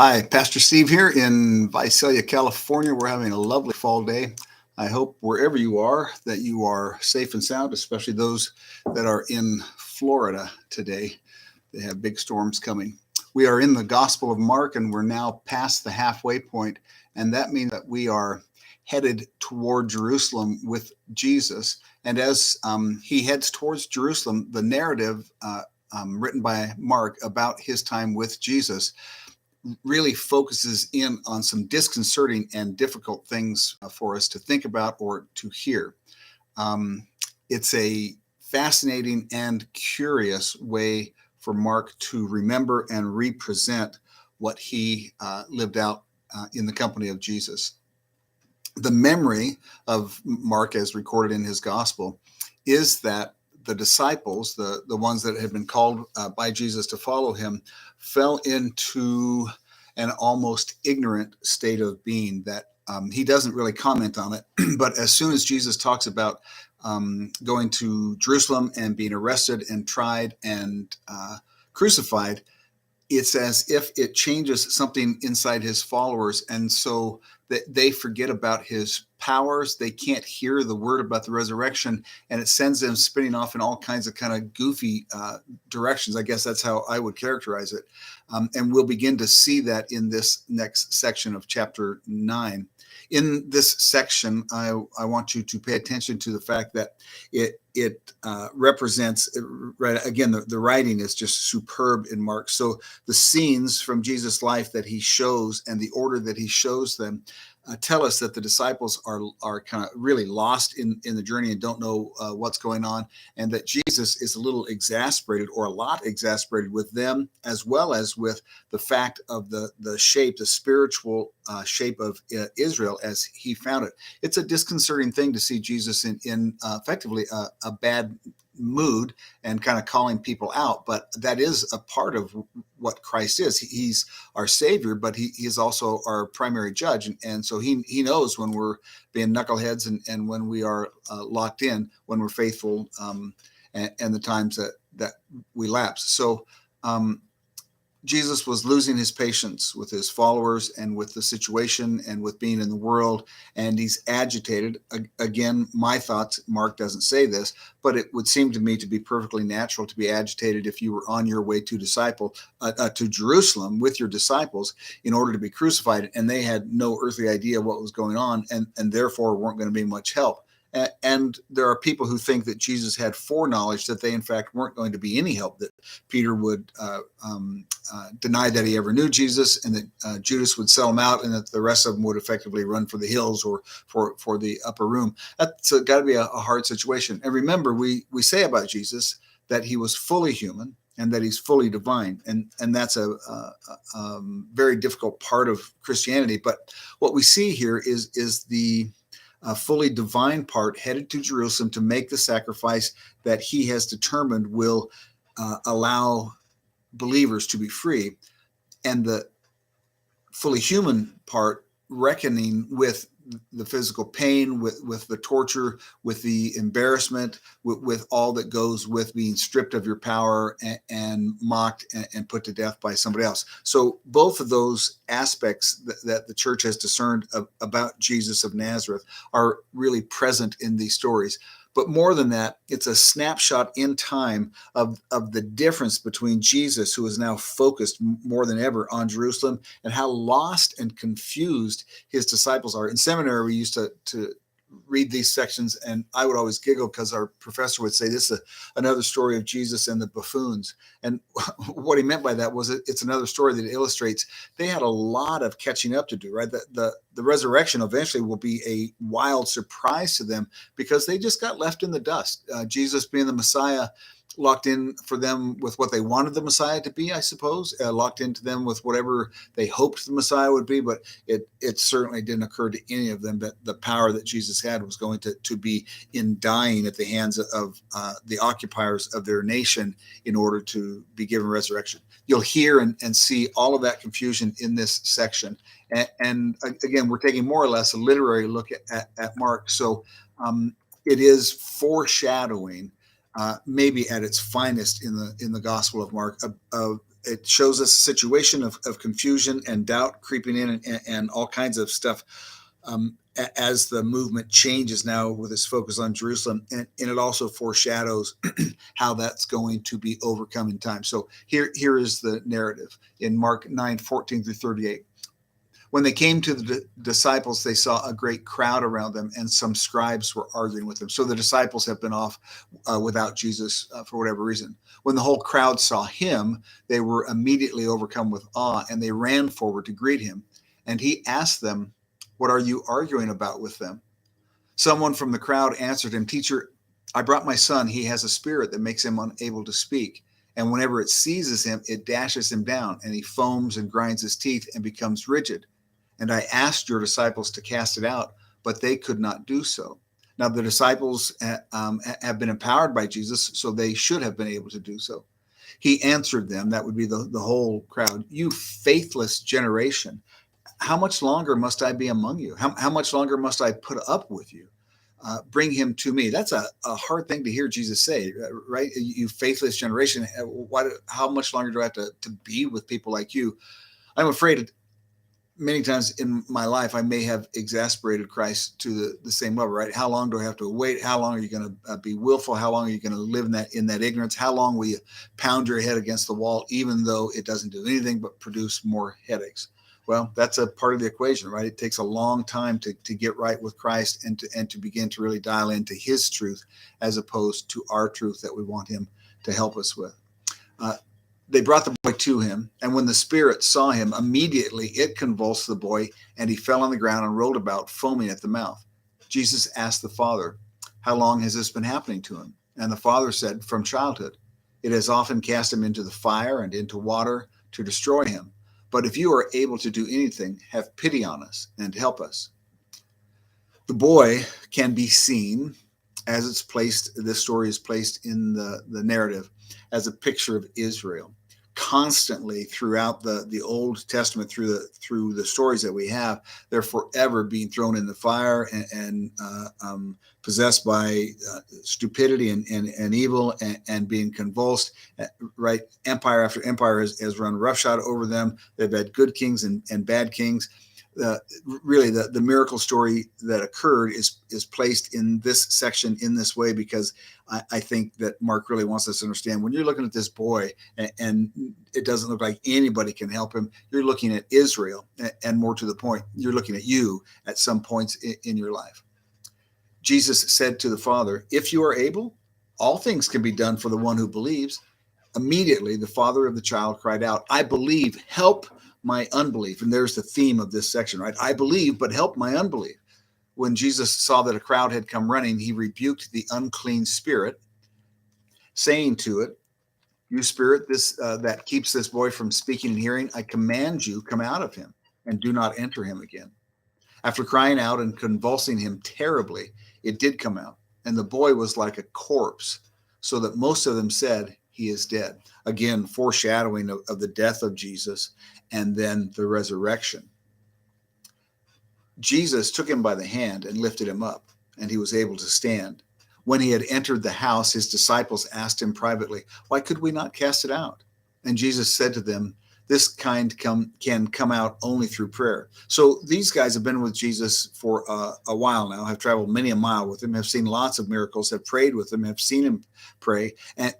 Hi, Pastor Steve here in Visalia, California. We're having a lovely fall day. I hope wherever you are that you are safe and sound, especially those that are in Florida today. They have big storms coming. We are in the Gospel of Mark and we're now past the halfway point, and that means that we are headed toward Jerusalem with Jesus. And as he heads towards Jerusalem, the narrative written by Mark about his time with Jesus really focuses in on some disconcerting and difficult things for us to think about or to hear. It's a fascinating and curious way for Mark to remember and represent what he lived out in the company of Jesus. The memory of Mark, as recorded in his gospel, is that the disciples, the ones that had been called by Jesus to follow him, fell into an almost ignorant state of being that he doesn't really comment on it. But as soon as Jesus talks about going to Jerusalem and being arrested and tried and crucified, it's as if it changes something inside his followers. And so that they forget about his powers. They can't hear the word about the resurrection, and it sends them spinning off in all kinds of kind of goofy directions. I guess that's how I would characterize it. And we'll begin to see that in this next section of chapter 9. In this section, I want you to pay attention to the fact that it represents, right, again, the writing is just superb in Mark. So the scenes from Jesus' life that he shows and the order that he shows them tell us that the disciples are kind of really lost in the journey and don't know what's going on, and that Jesus is a little exasperated, or a lot exasperated, with them, as well as with the fact of the shape, the spiritual shape of Israel as he found it. It's a disconcerting thing to see Jesus in effectively a bad mood and kind of calling people out, but that is a part of what Christ is. He's our Savior, but he is also our primary judge, and so he knows when we're being knuckleheads and when we are locked in, when we're faithful, and the times that we lapse. So Jesus was losing his patience with his followers and with the situation and with being in the world, and he's agitated. Again, my thoughts, Mark doesn't say this, but it would seem to me to be perfectly natural to be agitated if you were on your way to to Jerusalem with your disciples in order to be crucified, and they had no earthly idea what was going on, and therefore weren't going to be much help. And there are people who think that Jesus had foreknowledge that they, in fact, weren't going to be any help, that Peter would deny that he ever knew Jesus, and that Judas would sell him out, and that the rest of them would effectively run for the hills or for the upper room. That's got to be a hard situation. And remember, we say about Jesus that he was fully human and that he's fully divine. And that's a very difficult part of Christianity. But what we see here is the fully divine part headed to Jerusalem to make the sacrifice that he has determined will allow believers to be free, and the fully human part reckoning with the physical pain, with the torture, with the embarrassment, with all that goes with being stripped of your power and mocked and put to death by somebody else. So both of those aspects that the church has discerned about Jesus of Nazareth are really present in these stories. But more than that, it's a snapshot in time of the difference between Jesus, who is now focused more than ever on Jerusalem, and how lost and confused his disciples are. In seminary, we used to read these sections, and I would always giggle because our professor would say, "This is another story of Jesus and the buffoons." And what he meant by that was it's another story that illustrates they had a lot of catching up to do, right? The resurrection eventually will be a wild surprise to them because they just got left in the dust. Jesus being the Messiah locked in for them with what they wanted the Messiah to be, I suppose, locked into them with whatever they hoped the Messiah would be, but it certainly didn't occur to any of them that the power that Jesus had was going to be in dying at the hands of the occupiers of their nation in order to be given resurrection. You'll hear and see all of that confusion in this section. And again, we're taking more or less a literary look at Mark. So it is foreshadowing, maybe at its finest in the Gospel of Mark, it shows us a situation of confusion and doubt creeping in, and all kinds of stuff as the movement changes now with its focus on Jerusalem. And it also foreshadows how that's going to be overcome in time. So here is the narrative in Mark 9:14-38. When they came to the disciples, they saw a great crowd around them, and some scribes were arguing with them. So the disciples have been off without Jesus for whatever reason. When the whole crowd saw him, they were immediately overcome with awe, and they ran forward to greet him. And he asked them, "What are you arguing about with them?" Someone from the crowd answered him, "Teacher, I brought my son. He has a spirit that makes him unable to speak. And whenever it seizes him, it dashes him down, and he foams and grinds his teeth and becomes rigid. And I asked your disciples to cast it out, but they could not do so." Now, the disciples have been empowered by Jesus, so they should have been able to do so. He answered them, that would be the whole crowd, "You faithless generation, how much longer must I be among you? How much longer must I put up with you? Bring him to me." That's a hard thing to hear Jesus say, right? "You faithless generation, how much longer do I have to be with people like you?" I'm afraid many times in my life, I may have exasperated Christ to the same level, right? How long do I have to wait? How long are you going to be willful? How long are you going to live in that ignorance? How long will you pound your head against the wall, even though it doesn't do anything but produce more headaches? Well, that's a part of the equation, right? It takes a long time to get right with Christ and to begin to really dial into his truth as opposed to our truth that we want him to help us with. They brought the boy to him, and when the spirit saw him, immediately it convulsed the boy, and he fell on the ground and rolled about, foaming at the mouth. Jesus asked the father, "How long has this been happening to him?" And the father said, "From childhood. It has often cast him into the fire and into water to destroy him. But if you are able to do anything, have pity on us and help us." The boy can be seen as it's placed, this story is placed in the narrative as a picture of Israel. Constantly throughout the Old Testament, through the stories that we have, they're forever being thrown in the fire and possessed by stupidity and evil and being convulsed. Right, empire after empire has run roughshod over them. They've had good kings and bad kings. Really, the miracle story that occurred is placed in this section in this way because I think that Mark really wants us to understand when you're looking at this boy and it doesn't look like anybody can help him, you're looking at Israel, and more to the point, you're looking at you at some points in your life. Jesus said to the father, "If you are able, all things can be done for the one who believes." Immediately, the father of the child cried out, "I believe, help my unbelief." And there's the theme of this section, right? I believe, but help my unbelief. When Jesus saw that a crowd had come running, he rebuked the unclean spirit, saying to it, "You spirit that keeps this boy from speaking and hearing, I command you, come out of him and do not enter him again." After crying out and convulsing him terribly, it did come out, and the boy was like a corpse, so that most of them said, "He is dead." Again, foreshadowing of the death of Jesus and then the resurrection. Jesus took him by the hand and lifted him up, and he was able to stand. When he had entered the house, his disciples asked him privately, "Why could we not cast it out?" And Jesus said to them, "This kind can come out only through prayer." So these guys have been with Jesus for a while now, have traveled many a mile with him, have seen lots of miracles, have prayed with him, have seen him pray,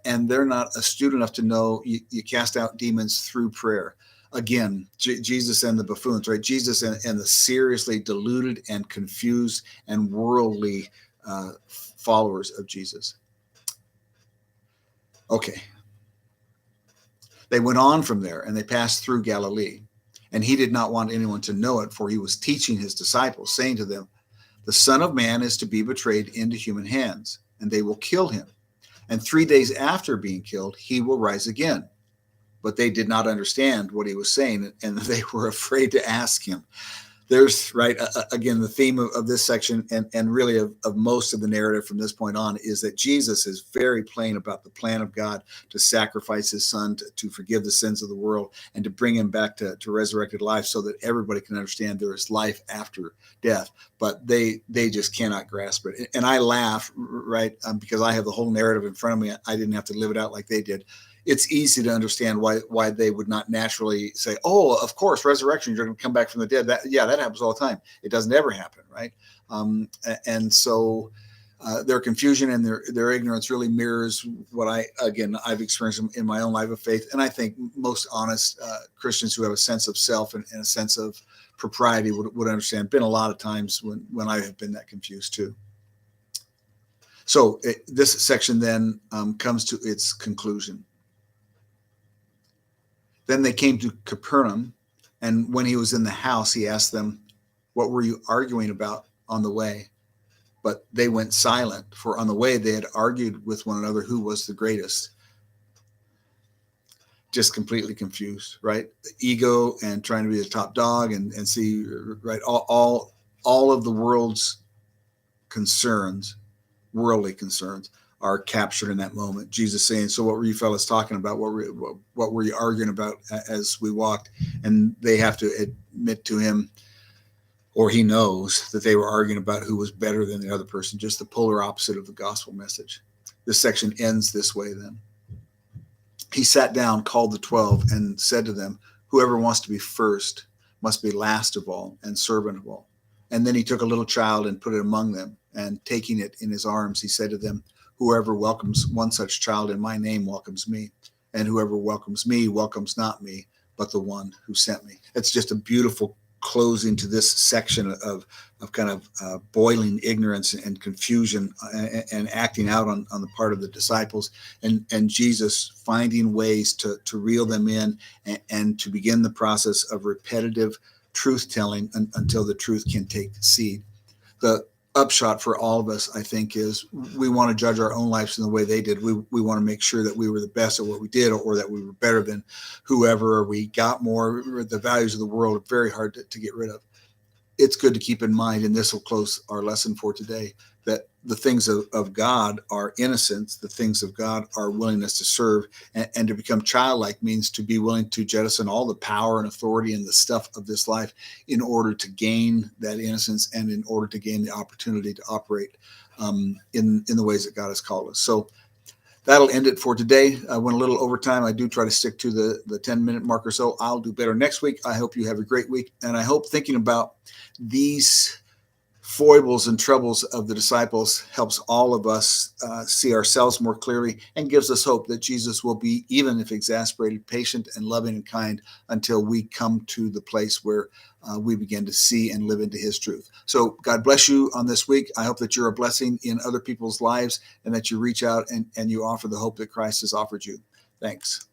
and they're not astute enough to know you cast out demons through prayer. Again, Jesus and the buffoons, right? Jesus and the seriously deluded and confused and worldly followers of Jesus. Okay. They went on from there, and they passed through Galilee. And he did not want anyone to know it, for he was teaching his disciples, saying to them, "The Son of Man is to be betrayed into human hands, and they will kill him. And 3 days after being killed, he will rise again." But they did not understand what he was saying, and they were afraid to ask him. There's, right, again, the theme of this section and really of most of the narrative from this point on is that Jesus is very plain about the plan of God to sacrifice his son to forgive the sins of the world and to bring him back to resurrected life so that everybody can understand there is life after death. But they just cannot grasp it. And I laugh, right, because I have the whole narrative in front of me. I didn't have to live it out like they did. it's easy to understand why they would not naturally say, "Oh, of course, resurrection, you're going to come back from the dead." That happens all the time. It doesn't ever happen, right? And so their confusion and their ignorance really mirrors what I've experienced in my own life of faith, and I think most honest Christians who have a sense of self and a sense of propriety would understand. Been a lot of times when I have been that confused too. So this section then comes to its conclusion. Then they came to Capernaum, and when he was in the house, he asked them, "What were you arguing about on the way?" But they went silent, for on the way they had argued with one another who was the greatest. Just completely confused, right? The ego and trying to be the top dog and see, right, all of the world's concerns, worldly concerns, are captured in that moment. Jesus saying, "So what were you fellas talking about? What were you arguing about as we walked?" And they have to admit to him, or he knows, that they were arguing about who was better than the other person, just the polar opposite of the gospel message. This section ends this way then. He sat down, called the 12, and said to them, "Whoever wants to be first must be last of all and servant of all." And then he took a little child and put it among them, and taking it in his arms, he said to them, "Whoever welcomes one such child in my name welcomes me, and whoever welcomes me welcomes not me, but the one who sent me." It's just a beautiful closing to this section of kind of boiling ignorance and confusion and acting out on the part of the disciples, and Jesus finding ways to reel them in and to begin the process of repetitive truth telling until the truth can take seed. The upshot for all of us, I think, is we want to judge our own lives in the way they did. We want to make sure that we were the best at what we did, or that we were better than whoever, or we got more. The values of the world are very hard to get rid of. It's good to keep in mind, and this will close our lesson for today, that the things of God are innocence. The things of God are willingness to serve, and to become childlike means to be willing to jettison all the power and authority and the stuff of this life in order to gain that innocence, and in order to gain the opportunity to operate in the ways that God has called us. So that'll end it for today. I went a little over time. I do try to stick to the 10-minute mark or so. I'll do better next week. I hope you have a great week. And I hope thinking about these foibles and troubles of the disciples helps all of us see ourselves more clearly, and gives us hope that Jesus will be, even if exasperated, patient and loving and kind until we come to the place where we begin to see and live into his truth. So God bless you on this week. I hope that you're a blessing in other people's lives, and that you reach out and you offer the hope that Christ has offered you. Thanks.